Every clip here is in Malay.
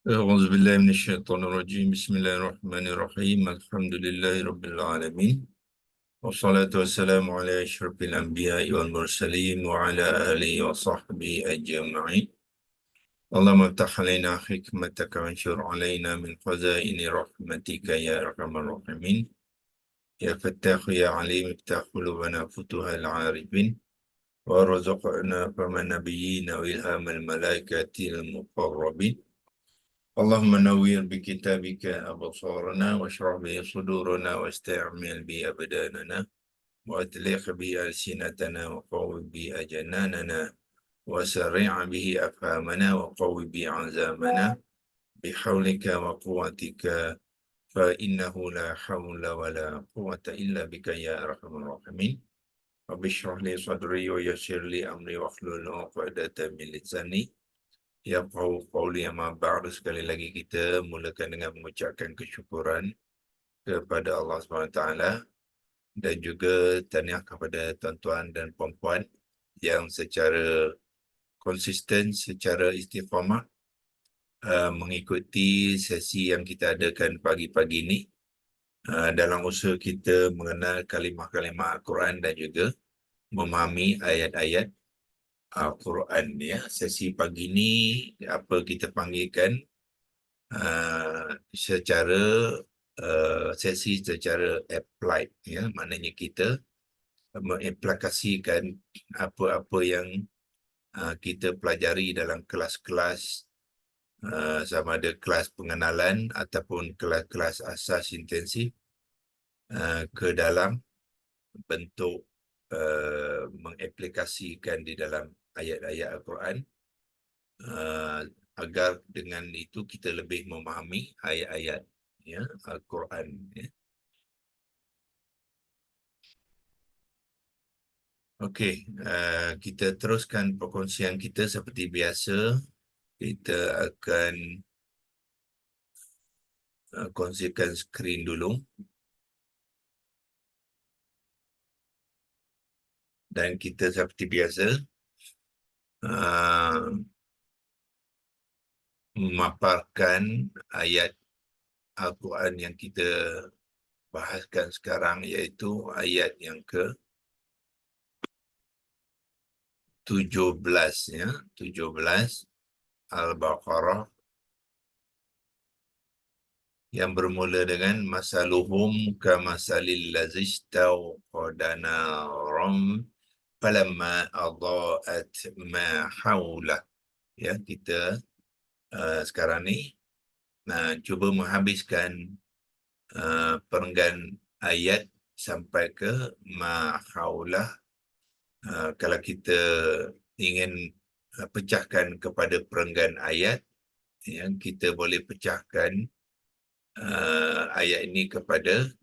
أعوذ بالله من الشيطان الرجيم بسم الله الرحمن الرحيم الحمد لله رب العالمين والصلاة والسلام على أشرف الأنبياء والمرسلين وعلى آله وصحبه أجمعين اللهم افتح علينا حكمتك وانشر علينا من خزائن رحمتك يا أرحم الراحمين يا فتاح يا عليم افتح قلوبنا فتوح العارفين وارزقنا فهم النبيين وإلهام الملائكة المقربين اللهم نوّر بكتابك أبصارنا واشرح به صدورنا واستعمل به أبداننا وأطلق به ألسنتنا وقوي به أجناننا وسرع به أفهامنا وقوي به عزامنا بحولك وقوتك فإنه لا حول ولا قوة إلا بك يا أرحم الراحمين رب اشرح لي صدري ويسر لي أمري واحلل عقدة من لساني Ya qauli amma ba'du, sekali lagi kita mulakan dengan mengucapkan kesyukuran kepada Allah SWT dan juga tahniah kepada tuan-tuan dan puan-puan yang secara konsisten, secara istiqamah mengikuti sesi yang kita adakan pagi-pagi ini dalam usaha kita mengenal kalimah-kalimah Al-Quran dan juga memahami ayat-ayat Al-Quran. Ya. Sesi pagi ini apa kita panggilkan secara sesi secara applied, ya, maknanya kita mengimplikasikan apa-apa yang kita pelajari dalam kelas-kelas sama ada kelas pengenalan ataupun kelas-kelas asas intensif ke dalam bentuk mengaplikasikan di dalam ayat-ayat Al-Quran agar dengan itu kita lebih memahami ayat-ayat, ya, Al-Quran. Ya. Okey, kita teruskan perkongsian kita seperti biasa. Kita akan kongsikan skrin dulu. Dan kita seperti biasa memaparkan ayat Al-Quran yang kita bahaskan sekarang, iaitu ayat yang ke-17, ya, 17 Al-Baqarah, yang bermula dengan masaluhum kamasalil lazistau qadana ram falamma adaat ma haulah. Ya, kita sekarang ni cuba menghabiskan perenggan ayat sampai ke ma haulah. Kalau kita ingin pecahkan kepada perenggan ayat, ya, kita boleh pecahkan ayat ini kepada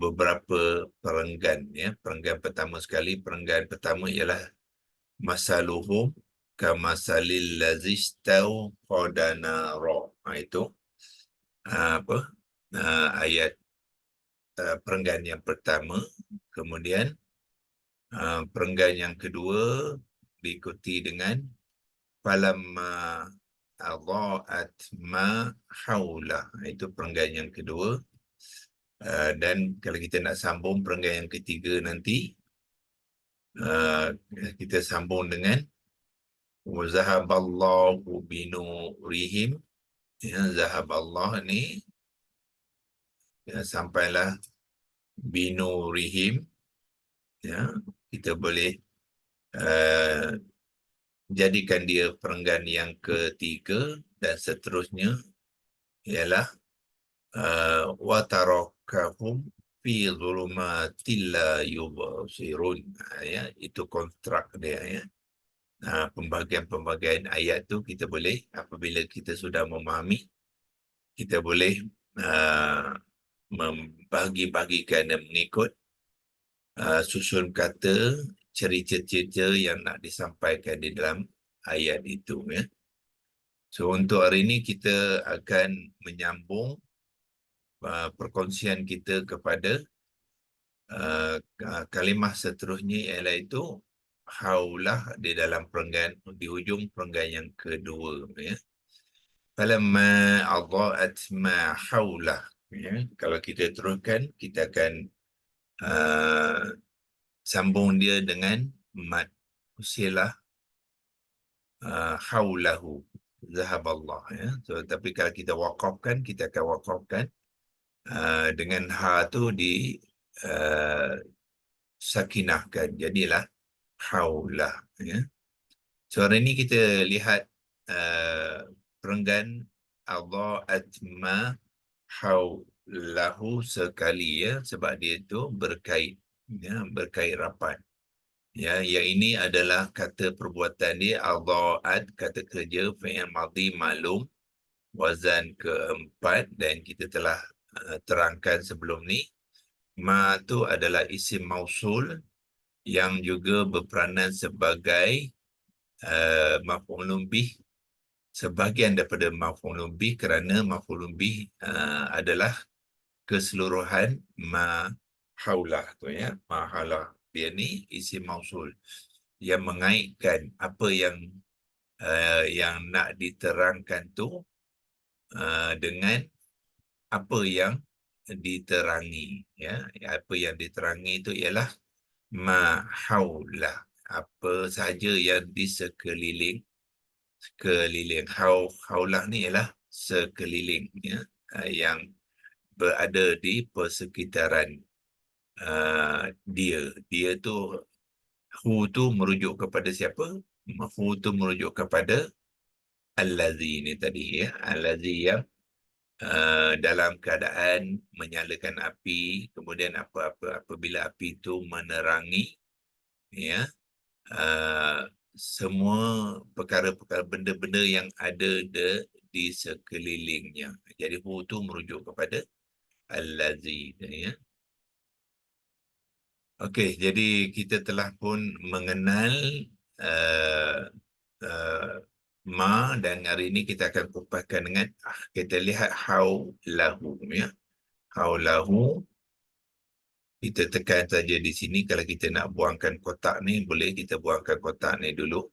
beberapa perenggan. Ya. Perenggan pertama sekali, perenggan pertama ialah masaluhum kamasalil lazistau qadana ra. Itu ayat perenggan yang pertama. Kemudian perenggan yang kedua diikuti dengan falamma adha'at ma haulah. Itu perenggan yang kedua. Dan kalau kita nak sambung perenggan yang ketiga nanti, kita sambung dengan wazahaballahu binurihim. Ya, zahaballah ni ya, sampailah binurihim. Ya, kita boleh jadikan dia perenggan yang ketiga, dan seterusnya ialah watarakahum fi dhulumatil la yubsirun. Ya, itu kontrak dia, ya. Pembagian-pembagian ayat tu kita boleh, apabila kita sudah memahami, kita boleh membagi-bagikan dan mengikut susun kata, cerita-cerita yang nak disampaikan di dalam ayat itu. Ya. So untuk hari ini kita akan menyambung perkongsian kita kepada kalimah seterusnya, iaitu haulah di dalam perenggan, di hujung perenggan yang kedua. Ya. falamma adha'at ma haulah. Ya, kalau kita teruskan, kita akan uh, sambung dia dengan mad. Usilah haulahu zahaballah. Ya. So, tapi kalau kita waqafkan, kita akan waqafkan dengan ha tu di uh, sakinahkan. Jadilah haulah. Ya. So hari ini kita lihat perenggan adha'at ma haulahu sekali, ya, sebab dia itu berkait, ya, berkait rapat. Ya, yang ini adalah kata perbuatan dia adha'at, kata kerja fi'il madhi maklum, wazan keempat, dan kita telah terangkan sebelum ni. Ma tu adalah isim mausul yang juga berperanan sebagai maf'ulun bih, sebahagian daripada maf'ulun bih, kerana maf'ulun bih adalah keseluruhan ma haulah tu, ya. Ma haulah dia ni isim mausul yang mengaitkan apa yang nak diterangkan tu dengan apa yang diterangi, ya. Apa yang diterangi itu ialah ma haulah, apa sahaja yang di sekeliling haulah ni ialah sekeliling, ya, yang berada di persekitaran dia tu. Hu tu merujuk kepada siapa? Hu tu merujuk kepada allazi ni tadi, ya. Allazi yang dalam keadaan menyalakan api, kemudian apabila api itu menerangi, ya, semua perkara-perkara, benda-benda yang ada di sekelilingnya. Jadi hu tu merujuk kepada allazi, ya. Okey, jadi kita telah pun mengenal uh, uh, ma, dan hari ini kita akan kupaskan dengan kita lihat haulahu, ya. Haulahu, kita tekan saja di sini. Kalau kita nak buangkan kotak ni, boleh kita buangkan kotak ni dulu.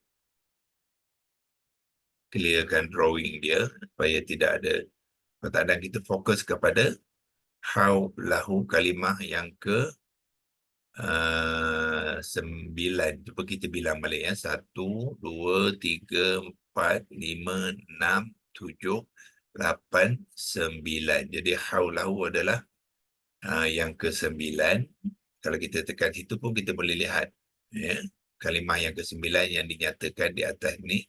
Clearkan drawing dia supaya tidak ada kotak, dan kita fokus kepada haulahu, kalimah yang ke 9. Cuba kita bilang balik, ya. 1, 2, 3, 4, 5, 6, 7, 8, 9. Jadi haulahu adalah yang ke-9. Kalau kita tekan situ pun kita boleh lihat, ya, kalimah yang ke-9 yang dinyatakan di atas ni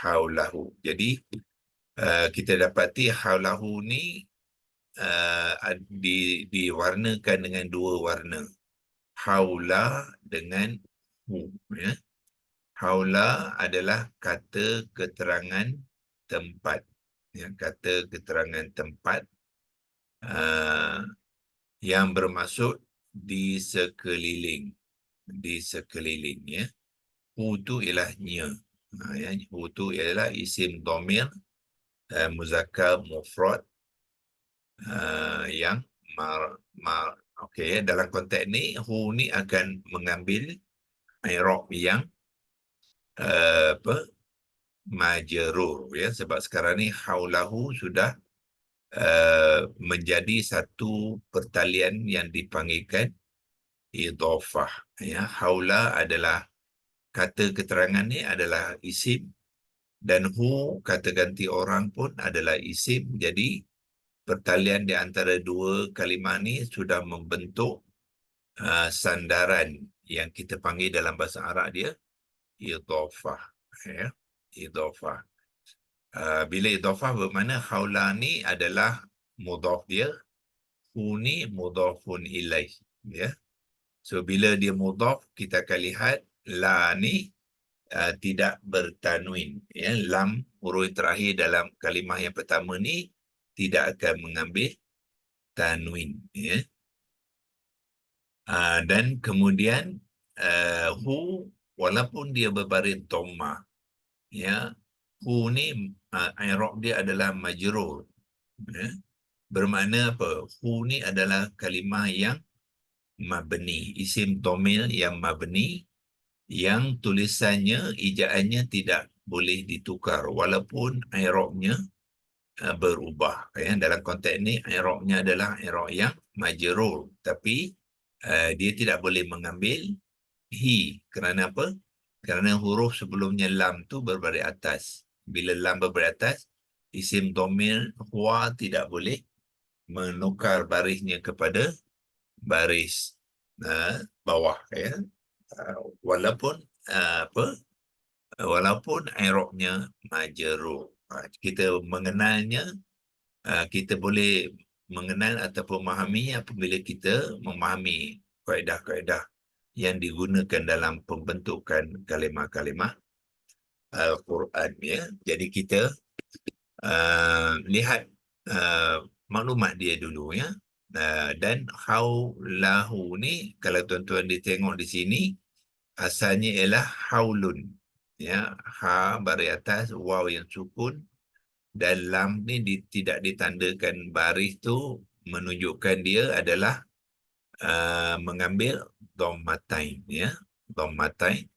haulahu. Jadi kita dapati haulahu ni diwarnakan dengan dua warna. Haula dengan hu, ya. Haula adalah kata keterangan tempat, ya, kata keterangan tempat yang bermaksud di sekeliling, ya. Hu tu ialah nya, ya. Hu tu ialah isim dhamir muzakkar mufrad yang okey, dalam konteks ni hu ni akan mengambil i'rab yang majrur, ya, sebab sekarang ni haulahu sudah menjadi satu pertalian yang dipanggilkan idhafah, ya. Haula adalah kata keterangan ni adalah isim, dan hu kata ganti orang pun adalah isim. Jadi pertalian di antara dua kalimah ni sudah membentuk sandaran yang kita panggil dalam bahasa Arab dia idhafah, ya. Idhafah. Bila idhafah bermakna haula ni adalah mudhaf dia, hu ni mudhafun ilaih, ya. So bila dia mudhaf, kita akan lihat la ni tidak bertanwin, ya. Lam, huruf terakhir dalam kalimah yang pertama ni tidak akan mengambil tanwin, ya. Dan kemudian hu, walaupun dia berbaris dhammah, ya, hu ni i'rab dia adalah majrur, ya. Bermakna apa? Hu ni adalah kalimah yang mabni, isim dhamir yang mabni, yang tulisannya, ijaannya tidak boleh ditukar walaupun i'rabnya berubah. Ya. Dalam konteks ini, i'rabnya adalah i'rab yang majrur. Tapi dia tidak boleh mengambil hi. Kerana apa? Kerana huruf sebelumnya lam tu berbaris atas. Bila lam berbaris atas, isim dhamir huwa tidak boleh menukar barisnya kepada baris bawah. Ya. Walaupun walaupun i'rabnya majrur. Kita mengenalnya, kita boleh mengenal ataupun memahami apabila kita memahami kaedah-kaedah yang digunakan dalam pembentukan kalimah-kalimah Al-Quran. Ya. Jadi kita lihat maklumat dia dulu, ya. Dan haulahu ni, kalau tuan-tuan ditengok di sini, asalnya ialah haulun. Ya, ha baris atas, waw yang sukun, dan lam ni tidak ditandakan baris tu, menunjukkan dia adalah mengambil dhammatain, ya, dhammatain,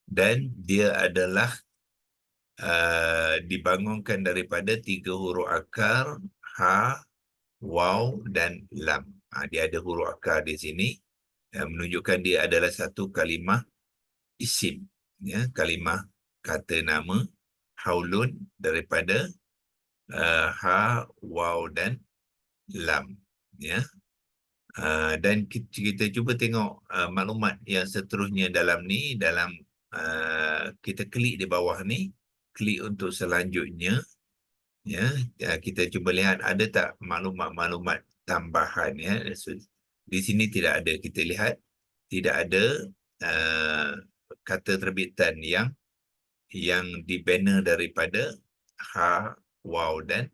dan dia adalah dibangunkan daripada 3 huruf akar, ha, waw dan lam. Dia ada huruf akar di sini, menunjukkan dia adalah satu kalimah isim, ya, kalimah kata nama, haulun, daripada ha, waw dan lam, ya. Dan kita cuba tengok maklumat yang seterusnya dalam ni, dalam kita klik di bawah ni, klik untuk selanjutnya, ya. Kita cuba lihat ada tak maklumat-maklumat tambahan, ya. Di sini tidak ada. Kita lihat tidak ada kata terbitan yang dibina daripada ha, waw dan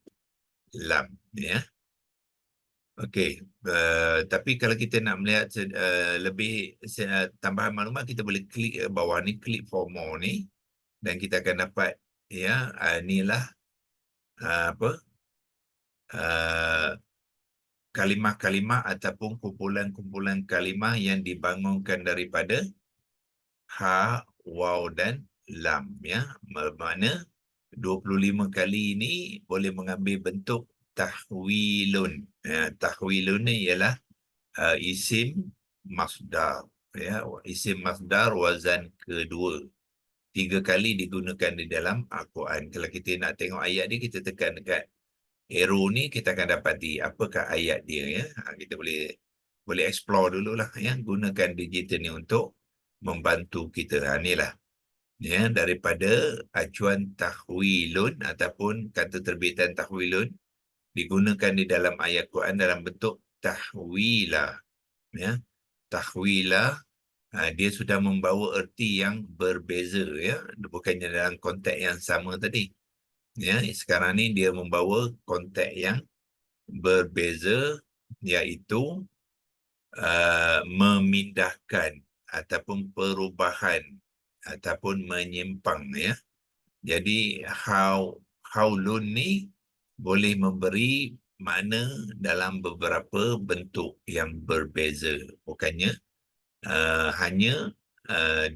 lam, ya. Okey, tapi kalau kita nak melihat lebih tambahan maklumat, kita boleh klik bawah ni, klik for more ni, dan kita akan dapat, ya, inilah apa kalimah-kalimah ataupun kumpulan-kumpulan kalimah yang dibangunkan daripada ha, waw dan lam, ya. Bermakna 25 kali ini boleh mengambil bentuk tahwilun. Tahwilun ni ialah isim masdar, ya, isim masdar wazan kedua. 3 kali digunakan di dalam Al-Quran. Kalau kita nak tengok ayat ni, kita tekan dekat arrow ni, kita akan dapati apakah ayat dia, ya. Kita boleh explore dululah, ya. Gunakan digital ni untuk membantu kita. Inilah, ya, daripada acuan tahwilun ataupun kata terbitan tahwilun digunakan di dalam ayat Quran dalam bentuk tahwilah, ya. Tahwilah, dia sudah membawa erti yang berbeza, ya, bukannya dalam konteks yang sama tadi, ya. Sekarang ni dia membawa konteks yang berbeza, iaitu memindahkan ataupun perubahan ataupun menyimpang, ya. Jadi haulun ni boleh memberi makna dalam beberapa bentuk yang berbeza, bukannya hanya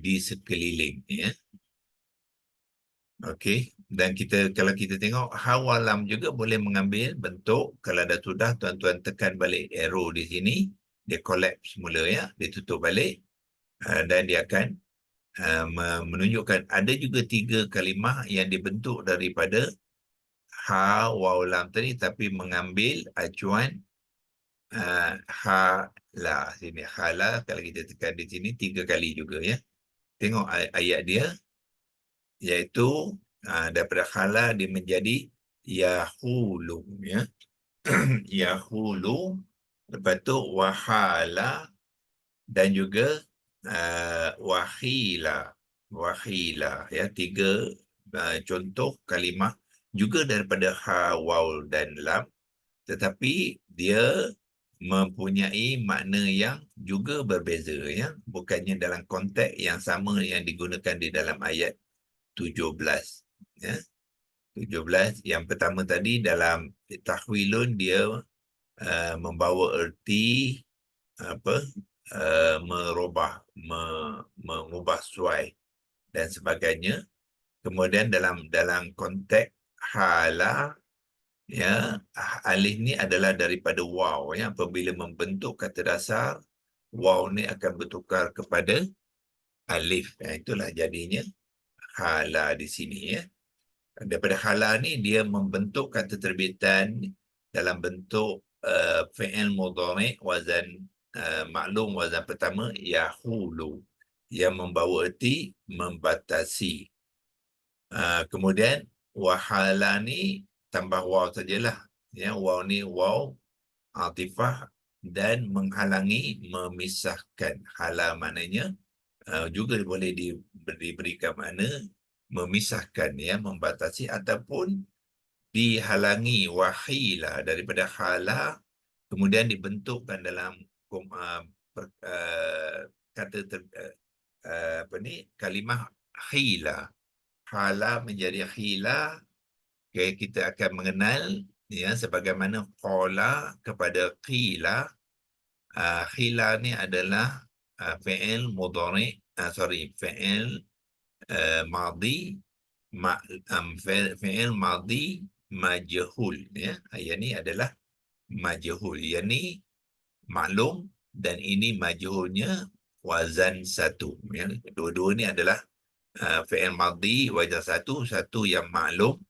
di sekeliling, ya. Okey, dan kalau kita tengok hawalam juga boleh mengambil bentuk, kalau dah sudah tuan-tuan tekan balik arrow di sini, dia collapse semula, ya, dia tutup balik, dan dia akan menunjukkan ada juga 3 kalimah yang dibentuk daripada ha, waw, lam tadi, tapi mengambil acuan ha, la. Sini ha, la, kalau kita tekan di sini 3 kali juga, ya. Tengok ayat dia, iaitu daripada hala dia menjadi yahulu, ya. Yahulu, lepas tu wahala, dan juga wahila, ya. 3 contoh kalimah juga daripada ha, waw dan lam, tetapi dia mempunyai makna yang juga berbeza, ya. Bukannya dalam konteks yang sama yang digunakan di dalam ayat 17, ya. 17 yang pertama tadi dalam tahwilun, dia membawa erti apa, merubah, mengubah suai dan sebagainya. Kemudian dalam konteks hala, Ya, alif ni adalah daripada waw, ya. Apabila membentuk kata dasar, waw ni akan bertukar kepada alif. Itulah jadinya hala di sini, ya. Daripada hala ni dia membentuk kata terbitan dalam bentuk fi'il mudhari' wazan maklum, wazan pertama yahulu, yang membawa erti membatasi. Kemudian wahala ni tambah waw sajalah, ya. Waw ni waw atifah dan menghalangi, memisahkan. Hala maknanya juga boleh diberikan makna memisahkan, ya, membatasi ataupun dihalangi. Wahila daripada hala, kemudian dibentukkan dalam kata apa ni, kalimah hila. Hala menjadi hila. Okay, kita akan mengenal, ya, sebagaimana qala kepada qila. Hila ni adalah fi'il mudhari', fi'il madhi, fi'il madhi majhul, ya. Yang ni adalah majhul, yang ni maklum, dan ini majhulnya wazan satu, ya. Dua-dua ni adalah fi'il madhi wazan satu, satu yang maklum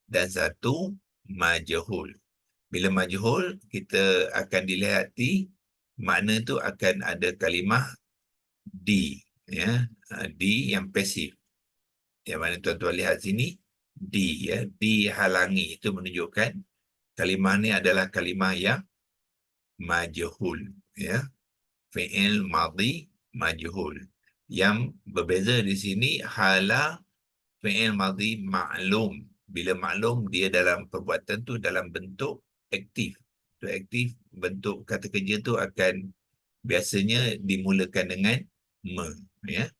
dan satu majhul. Bila majhul, kita akan dilihati makna tu akan ada kalimah di, ya, di yang pasif. Yang mana tuan-tuan lihat sini, di, ya, dihalangi. Itu menunjukkan kalimah ni adalah kalimah yang majhul, ya. Fi'il madhi majhul. Yang berbeza di sini, hala fi'il madhi maklum. Bila maklum, dia dalam perbuatan tu dalam bentuk aktif. Bentuk aktif, bentuk kata kerja tu akan biasanya dimulakan dengan me, ya.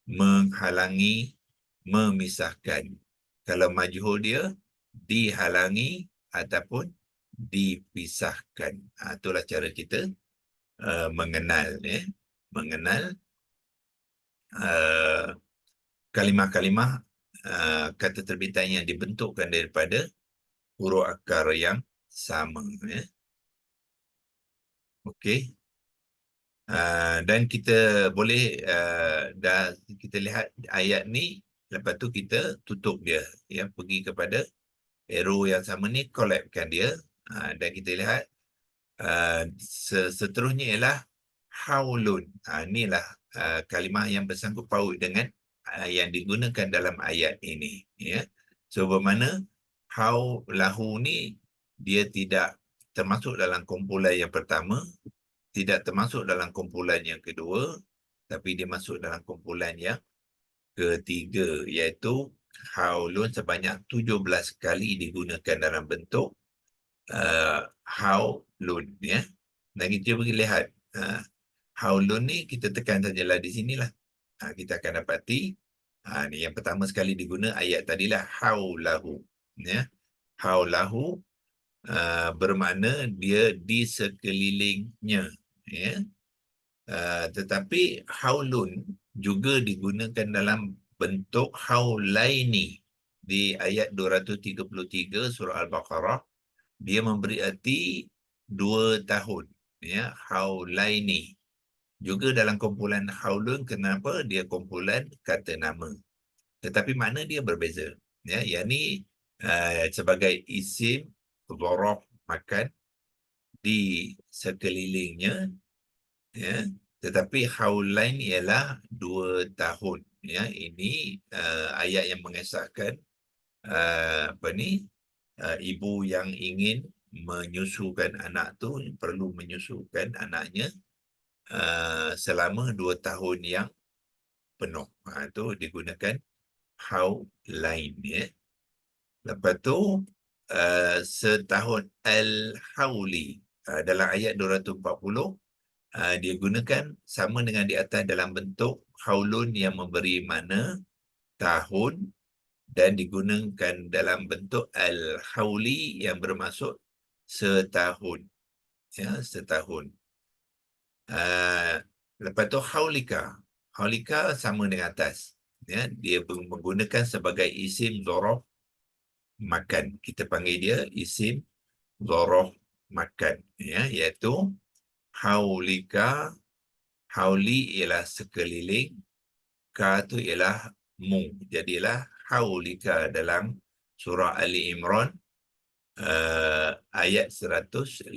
Menghalangi, memisahkan. Kalau majhul dia dihalangi ataupun dipisahkan. Itulah cara kita mengenal, ya. Mengenal kalimah-kalimah kata terbitan yang dibentukkan daripada huruf akar yang sama, ya. Okey. Dan kita boleh dah kita lihat ayat ni, lepas tu kita tutup dia, ya. Pergi kepada arrow yang sama ni, collapse-kan dia. Dan kita lihat seterusnya ialah haulun. Inilah kalimah yang bersangkut paut dengan yang digunakan dalam ayat ini, ya. So bermakna haulahu ni dia tidak termasuk dalam kumpulan yang pertama, tidak termasuk dalam kumpulan yang kedua, tapi dia masuk dalam kumpulan yang ketiga, iaitu haulun sebanyak 17 kali digunakan dalam bentuk haulun, ya. Dan kita pergi lihat haulun ni, kita tekan sajalah di sinilah. Kita akan dapati ni yang pertama sekali diguna ayat tadilah haulahu, ya. Haulahu bermakna dia di sekelilingnya, ya. Tetapi haulun juga digunakan dalam bentuk haulaini di ayat 233 surah Al-Baqarah. Dia memberi arti 2 tahun, ya. Haulaini juga dalam kumpulan haulun. Kenapa? Dia kumpulan kata nama, tetapi makna dia berbeza, ya. Yang ni sebagai isim dzaraf, makan di sekelilingnya, ya. Tetapi haulain ialah 2 tahun, ya. Ini ayat yang mengesahkan apa ni, ibu yang ingin menyusukan anak tu perlu menyusukan anaknya selama 2 tahun yang penuh. Itu digunakan haulain, ya. Lepas tu setahun al-hauli dalam ayat 240 dia gunakan sama dengan di atas dalam bentuk haulun yang memberi makna tahun, dan digunakan dalam bentuk al-hauli yang bermaksud setahun, ya, setahun. Lepas tu haulika. Haulika sama dengan atas, ya. Dia menggunakan sebagai isim dzaraf makan. Kita panggil dia isim zorof makan, ya, iaitu haulika. Hauli ialah sekeliling, ka tu ialah mu. Jadilah haulika dalam surah Ali Imran ayat 159,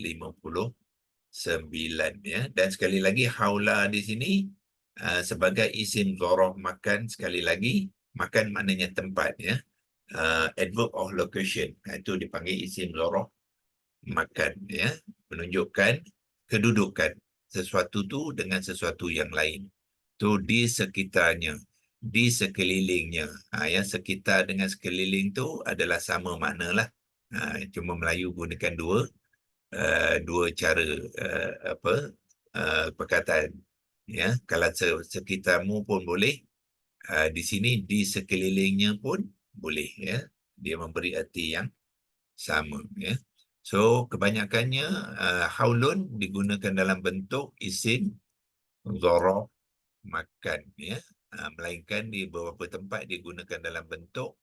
ya. Dan sekali lagi haula di sini sebagai isim zorof makan. Sekali lagi, makan maknanya tempat, ya. Adverb of location, itu dipanggil isim zorof makan, ya, menunjukkan kedudukan sesuatu tu dengan sesuatu yang lain. Tu di sekitarnya, di sekelilingnya. Yang sekitar dengan sekeliling tu adalah sama makna lah. Cuma Melayu gunakan dua cara perkataan. Ya, kalau sekitarmu pun boleh, di sini di sekelilingnya pun boleh, ya. Dia memberi arti yang sama, ya. So kebanyakannya haulun digunakan dalam bentuk isim zorof makan, ya. Melainkan di beberapa tempat digunakan dalam bentuk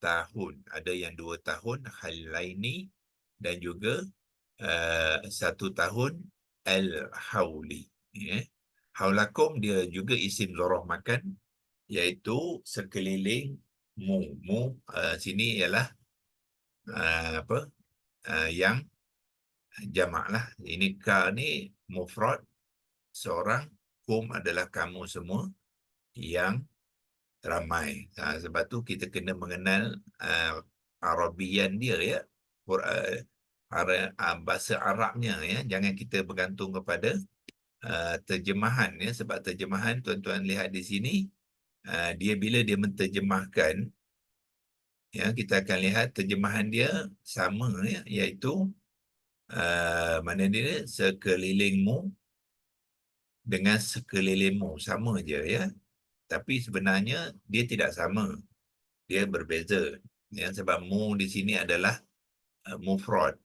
tahun. Ada yang 2 tahun halaini dan juga 1 tahun al-hauli, ya. Haulakum dia juga isim zorof makan, iaitu sekeliling mu. Mu sini ialah yang jamak lah. Ini ka ni mufrad, seorang. Kum adalah kamu semua yang ramai. Sebab tu kita kena mengenal Arabian dia, ya. Bahasa Arabnya, ya. Jangan kita bergantung kepada terjemahan, ya. Sebab terjemahan, tuan-tuan lihat di sini, dia bila dia menterjemahkan, ya, kita akan lihat terjemahan dia sama, ya, iaitu mana dia, sekelilingmu dengan sekelilingmu, sama je, ya. Tapi sebenarnya dia tidak sama, dia berbeza, ya. Sebab mu di sini adalah mufrad,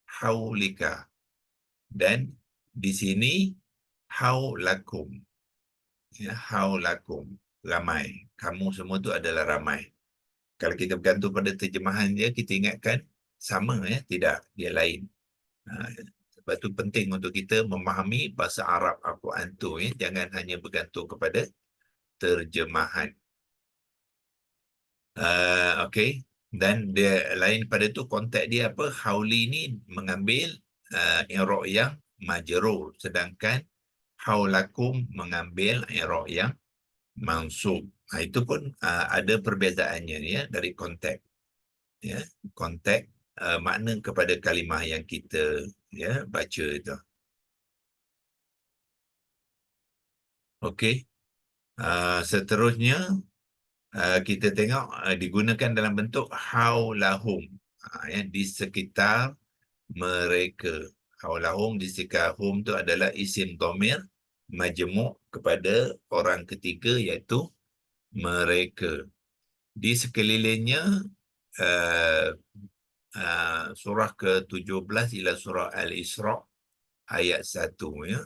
haulika, dan di sini haulakum, ya, haulakum, ramai. Kamu semua tu adalah ramai. Kalau kita bergantung pada terjemahan dia, kita ingatkan sama, ya. Tidak, dia lain. Sebab tu penting untuk kita memahami bahasa Arab Al-Quran tu, ya. Jangan hanya bergantung kepada terjemahan. Okey. Dan dia lain pada tu, konteks dia apa? Hauli ni mengambil i'rab yang majrur, sedangkan haulakum mengambil i'rab yang mansub. Itu pun ada perbezaannya, ya, dari konteks, ya. Konteks makna kepada kalimah yang kita, ya, baca itu. Okey. Seterusnya kita tengok digunakan dalam bentuk haulahum, ya, di sekitar mereka. Haulahum, di sekitar hum tu adalah isim dhamir majmuk kepada orang ketiga, iaitu mereka. Di sekelilingnya, surah ke-17 ialah surah Al-Isra ayat 1, ya.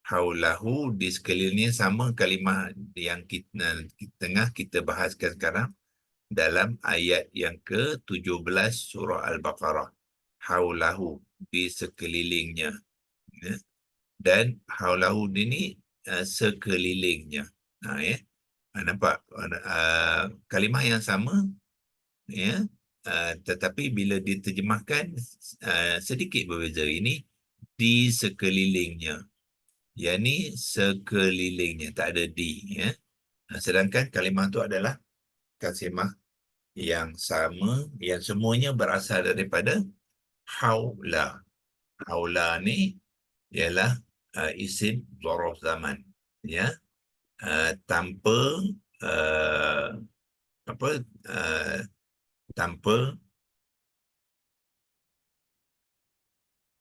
Haulahu, di sekelilingnya, sama kalimah yang kita tengah kita bahaskan sekarang dalam ayat yang ke-17 surah Al-Baqarah. Haulahu, di sekelilingnya, ya. Dan haulahu ini sekelilingnya. Ya. Nampak kalimah yang sama, ya. Tetapi bila diterjemahkan sedikit berbeza. Ini di sekelilingnya, yang ni sekelilingnya, tak ada di, ya. Sedangkan kalimah tu adalah kalimah yang sama, yang semuanya berasal daripada haula. Haula ni ialah isim zorof zaman, ya. Tanpa apa tanpa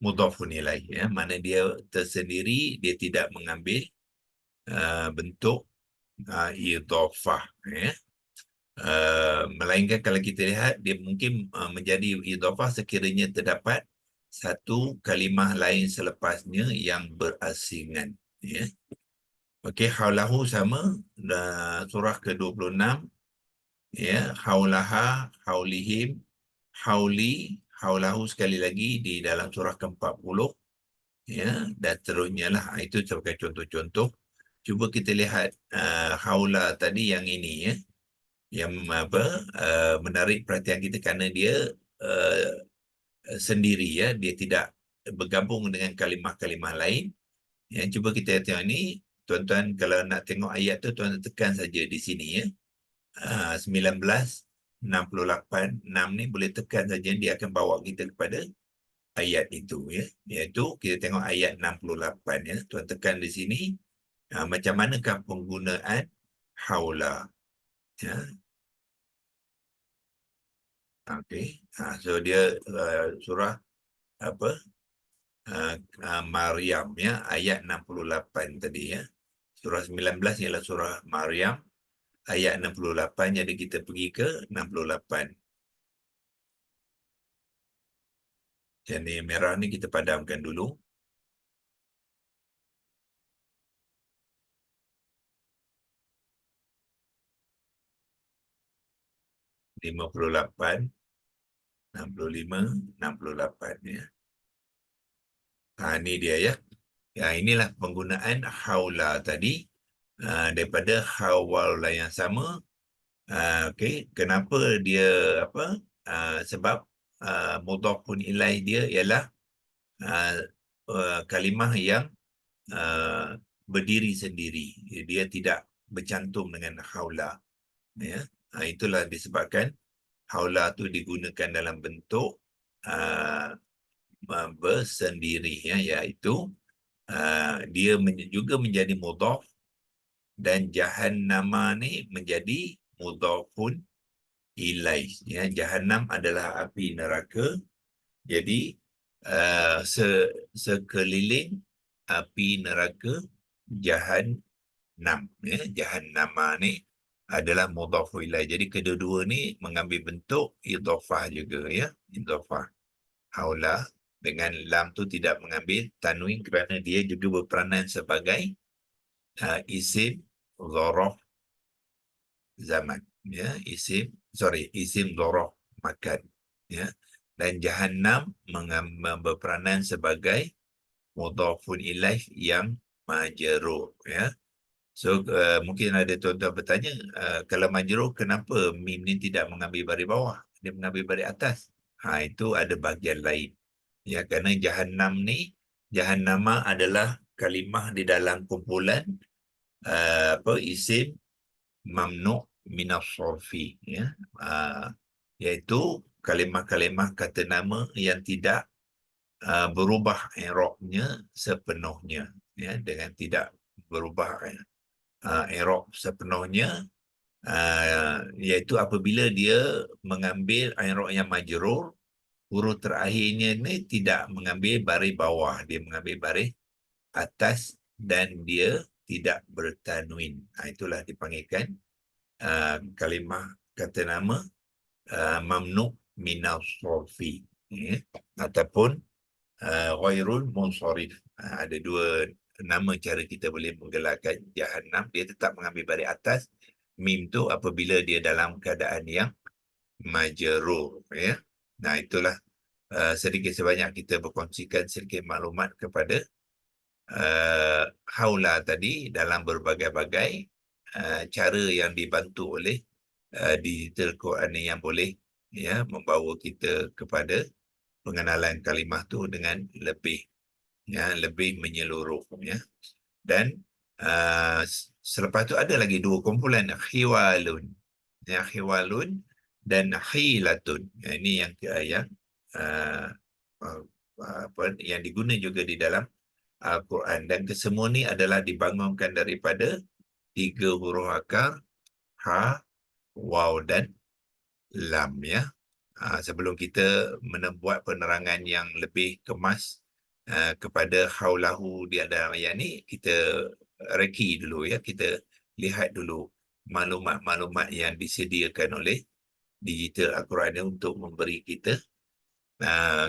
mudhafun ilaih, ya. Mana dia tersendiri, dia tidak mengambil bentuk idhafah, ya. Melainkan kalau kita lihat, dia mungkin menjadi idhafah sekiranya terdapat satu kalimah lain selepasnya yang berasingan, ya. Okey, haulahu sama, surah ke-26, ya. Haulaha, haulihim, hauli, haulahu sekali lagi di dalam surah ke-40, ya, dan seterusnya lah. Itu sebagai contoh-contoh. Cuba kita lihat haula tadi yang ini, ya, yang apa, menarik perhatian kita kerana dia uh, sendiri, ya, dia tidak bergabung dengan kalimah-kalimah lain. Ya, cuba kita tengok ni, tuan-tuan kalau nak tengok ayat tu, tuan tekan saja di sini, ya. 19, 68, 6 ni boleh tekan saja, dia akan bawa kita kepada ayat itu, ya. Iaitu kita tengok ayat 68, ya. Tuan tekan di sini, macam manakah penggunaan haula, ya. Okey. So dia surah apa? Maryam, ya, ayat 68 tadi, ya. Surah 19 ialah surah Maryam, ayat 68, jadi kita pergi ke 68. Jadi merah ni kita padamkan dulu. 58, 65, 68, ya. Ini dia, ya. Ya, inilah penggunaan haula tadi, daripada haula yang sama. Okey, kenapa dia apa? Sebab mudhafun ilaih dia ialah kalimah yang berdiri sendiri. Dia tidak bercantum dengan haula, ya. Itulah disebabkan haula tu digunakan dalam bentuk bersendiri, ya, iaitu dia juga menjadi mudhaf, dan jahannama ni menjadi mudhafun ilaih, ya. Jahannam adalah api neraka, jadi sekeliling api neraka jahannam, ya. Jahannama ni adalah mudhaf ilaih. Jadi kedua-dua ni mengambil bentuk idhafah juga, ya. Idhafah. Haula dengan lam tu tidak mengambil tanwin kerana dia juga berperanan sebagai isim zaraf zaman, ya. Isim zaraf makan, ya. Dan jahannam berperanan sebagai mudhafun ilaih yang majrur, ya. So mungkin ada tuan-tuan bertanya, kalau majrur kenapa mim ni tidak mengambil baris bawah, dia mengambil baris atas? Itu ada bahagian lain, ya, kerana jahannama adalah kalimah di dalam kumpulan isim mamnu' minas sorfi, ya. Iaitu kalimah-kalimah kata nama yang tidak berubah i'rabnya sepenuhnya, ya. Dengan tidak berubah i'rab sepenuhnya, iaitu apabila dia mengambil i'rab yang majrur, huruf terakhirnya ni tidak mengambil baris bawah, dia mengambil baris atas, dan dia tidak bertanwin. Itulah dipanggilkan kalimah kata nama mamnu' minas sorfi, ya. Ataupun ghairul munsharif. Ada dua nama cara kita boleh menggelarkan jahannam. Dia tetap mengambil baris atas, mim tu apabila dia dalam keadaan yang majrur, ya. Itulah sedikit sebanyak kita berkongsikan sedikit maklumat kepada haula tadi dalam berbagai-bagai cara yang dibantu oleh digital Quran yang boleh, ya, membawa kita kepada pengenalan kalimah tu dengan lebih, ya, lebih menyeluruh, ya. Dan selepas tu ada lagi dua kumpulan, khiwalun, ya, khiwalun dan khilatun. Ini yang yang diguna juga di dalam Al-Quran, dan kesemua ni adalah dibangunkan daripada 3 huruf akar, ha, waw dan lam, ya. Sebelum kita membuat penerangan yang lebih kemas kepada haulahu di dalam ayat ni, kita reki dulu, ya. Kita lihat dulu maklumat-maklumat yang disediakan oleh digital Al-Quran untuk memberi kita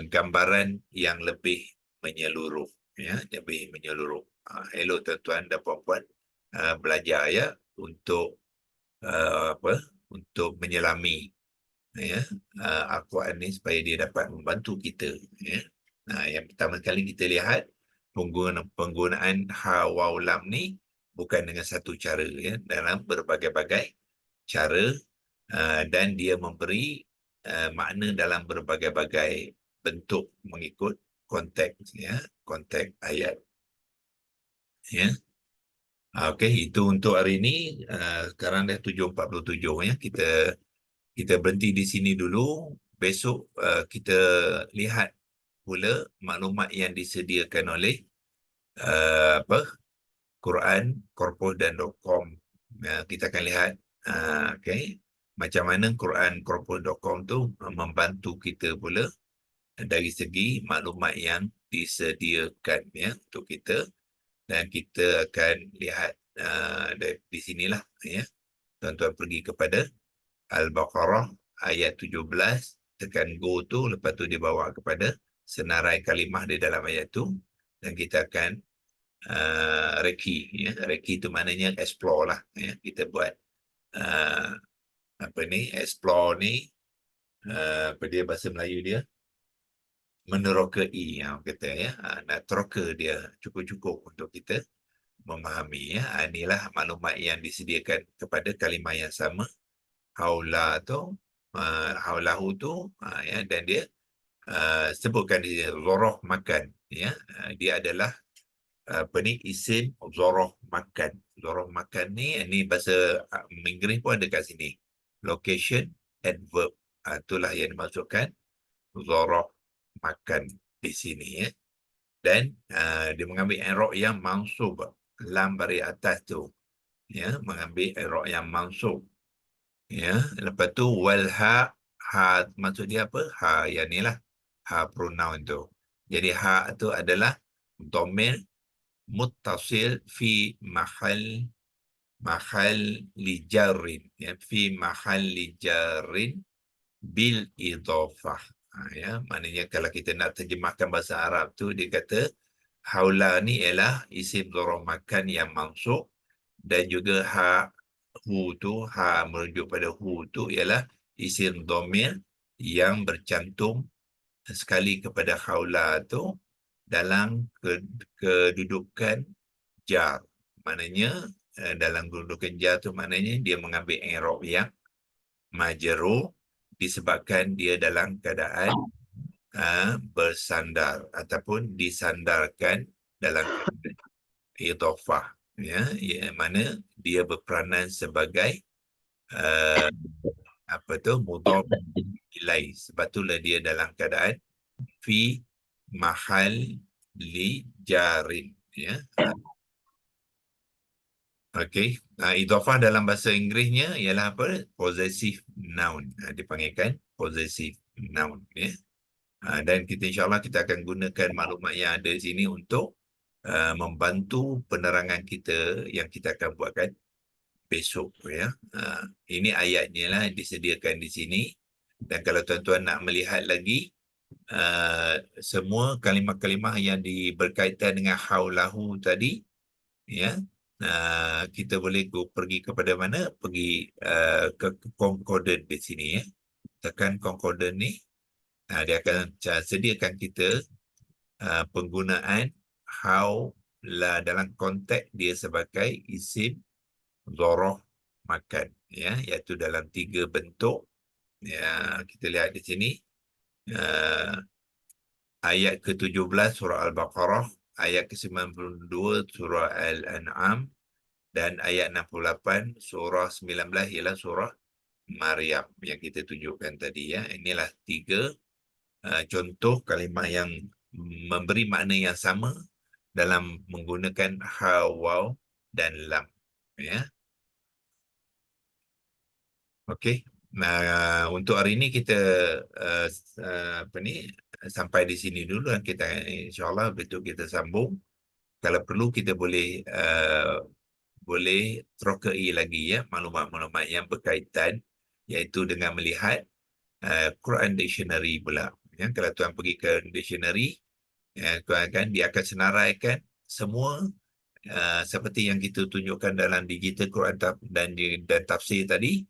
gambaran yang lebih menyeluruh, ya, lebih menyeluruh. Elok tuan-tuan dan puan-puan belajar, ya, untuk untuk menyelami ya, Al-Quran ni supaya dia dapat membantu kita, ya. Yang pertama kali kita lihat penggunaan ha waw lam ni bukan dengan satu cara, ya, dalam berbagai-bagai cara, dan dia memberi makna dalam berbagai-bagai bentuk mengikut konteks, ya, konteks ayat, ya. Okey, itu untuk hari ini. Sekarang dah 7.47, ya. Kita berhenti di sini dulu. Besok kita lihat pula maklumat yang disediakan oleh apa, Quran, Corpus dan .com. Kita akan lihat okey, macam mana Quran, Corpus.com tu membantu kita pula dari segi maklumat yang disediakan, ya, untuk kita. Dan kita akan lihat di sinilah, ya. Tuan-tuan pergi kepada Al-Baqarah ayat 17, tekan go tu, lepas tu dia bawa kepada senarai kalimah di dalam ayat tu, dan kita akan reki, ya. Reki tu maknanya explore lah, ya. Kita buat apa ni, explore ni, apa dia bahasa Melayu dia, menerokai, kata, ya. Nak teroka dia cukup-cukup untuk kita memahami, ya. Inilah maklumat yang disediakan kepada kalimah yang sama. Haula tu, haulahu tu, ya, dan dia sebutkan dia zoroh makan, ya. Dia adalah apa ni, isim zoroh makan. Zoroh makan ni bahasa Inggeris pun ada kat sini. Location, adverb. Itulah yang dimaksudkan zoroh makan di sini, ya. Dan dia mengambil i'rab yang mansub, lam bari atas tu, ya, mengambil i'rab yang mansub, ya. Lepas tu wal ha maksud dia apa? Ha yang ni lah, ha pronoun tu. Jadi ha tu adalah dhamir muttasil fi mahal li jarrin, ya, fi mahal li jarrin bil idhafah. Ya, maknanya kalau kita nak terjemahkan bahasa Arab tu, dia kata haula ni ialah isim dharaf makan yang mansub, dan juga hu tu, merujuk pada hu tu ialah isim dhamir yang bercantum sekali kepada haula tu dalam kedudukan jar. Maknanya dalam kedudukan jar tu maknanya dia mengambil i'rab yang majrur disebabkan dia dalam keadaan bersandar ataupun disandarkan dalam idhafah, ya, yang mana dia berperanan sebagai apa tu, mudhaf ilaih. Sebab itulah dia dalam keadaan fi mahal li jarin, ya. Okey, idhafah dalam bahasa Inggerisnya ialah apa? Possessive noun. Dipanggilkan possessive noun, ya. Dan kita insyaAllah kita akan gunakan maklumat yang ada di sini untuk membantu penerangan kita yang kita akan buatkan besok, ya. Ini ayatnya lah disediakan di sini. Dan kalau tuan-tuan nak melihat lagi semua kalimah-kalimah yang berkaitan dengan haulahu tadi, ya, kita boleh pergi kepada mana? Pergi ke concordant di sini, ya. Tekan concordant ni, dia akan sediakan kita penggunaan haula dalam konteks dia sebagai isim zoroh makan, ya, iaitu dalam 3 bentuk, ya. Kita lihat di sini ayat ke-17 surah Al-Baqarah, ayat ke-92 surah Al-An'am, dan ayat 68 surah 19 ialah surah Maryam yang kita tunjukkan tadi, ya. Inilah 3 contoh kalimah yang memberi makna yang sama dalam menggunakan ha, waw dan lam, ya. Okey. Untuk hari ini kita apa ni, sampai di sini dulu, dan kita insyaAllah betul kita sambung. Kalau perlu kita boleh terokai lagi, ya, maklumat-maklumat yang berkaitan, iaitu dengan melihat Quran Dictionary pula, ya. Kalau tuan pergi ke dictionary, ya, tuan dia akan senaraikan semua seperti yang kita tunjukkan dalam digital Quran dan tafsir tadi,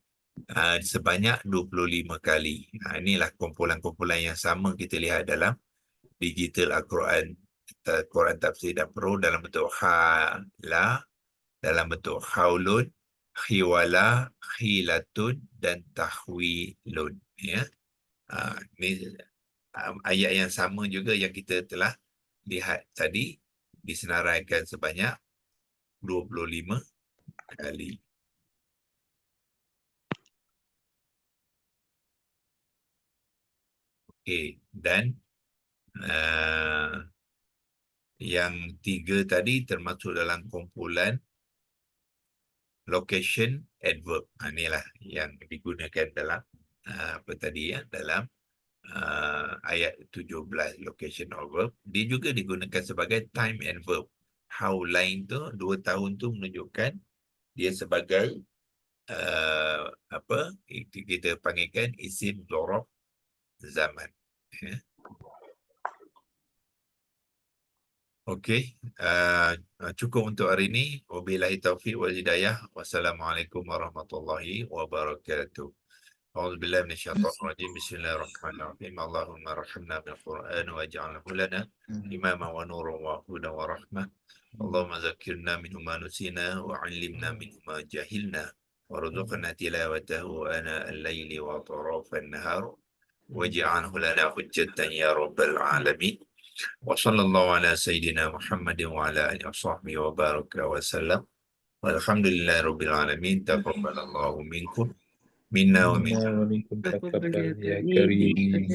sebanyak 25 kali. Inilah kumpulan-kumpulan yang sama kita lihat dalam digital Al-Quran, Quran Tafsir dan Pro dalam bentuk la, dalam bentuk haulun, khiwala, khilatun dan tahwilun. Ya. Ini ayat yang sama juga yang kita telah lihat tadi, disenaraikan sebanyak 25 kali. Okey, dan yang 3 tadi termasuk dalam kumpulan location adverb. Inilah yang digunakan dalam apa tadi ya, dalam ayat 17 location adverb. Dia juga digunakan sebagai time adverb. Haulain tu 2 tahun tu menunjukkan dia sebagai apa kita panggilkan isim dzaraf zaman. Ya. Okey, cukup untuk hari ini. Wabillahi taufiq wal hidayah. Wassalamualaikum warahmatullahi wabarakatuh. أعوذ بالله من الشيطان الرجيم بسم الله الرحمن الرحيم اللهم ارحمنا بالقرآن واجعله لنا إماما ونورا وهدى ورحمة اللهم ذكرنا منه ما نسينا وعلمنا منه ما جهلنا وارزقنا تلاوته آناء الليل وأطراف النهار واجعله لنا حجة يا رب العالمين وصلى الله على سيدنا محمد وعلى آله وصحبه وبارك وسلم والحمد لله رب العالمين تقبل الله منكم منا ومنكم. ومنكم تقبل يا كريم.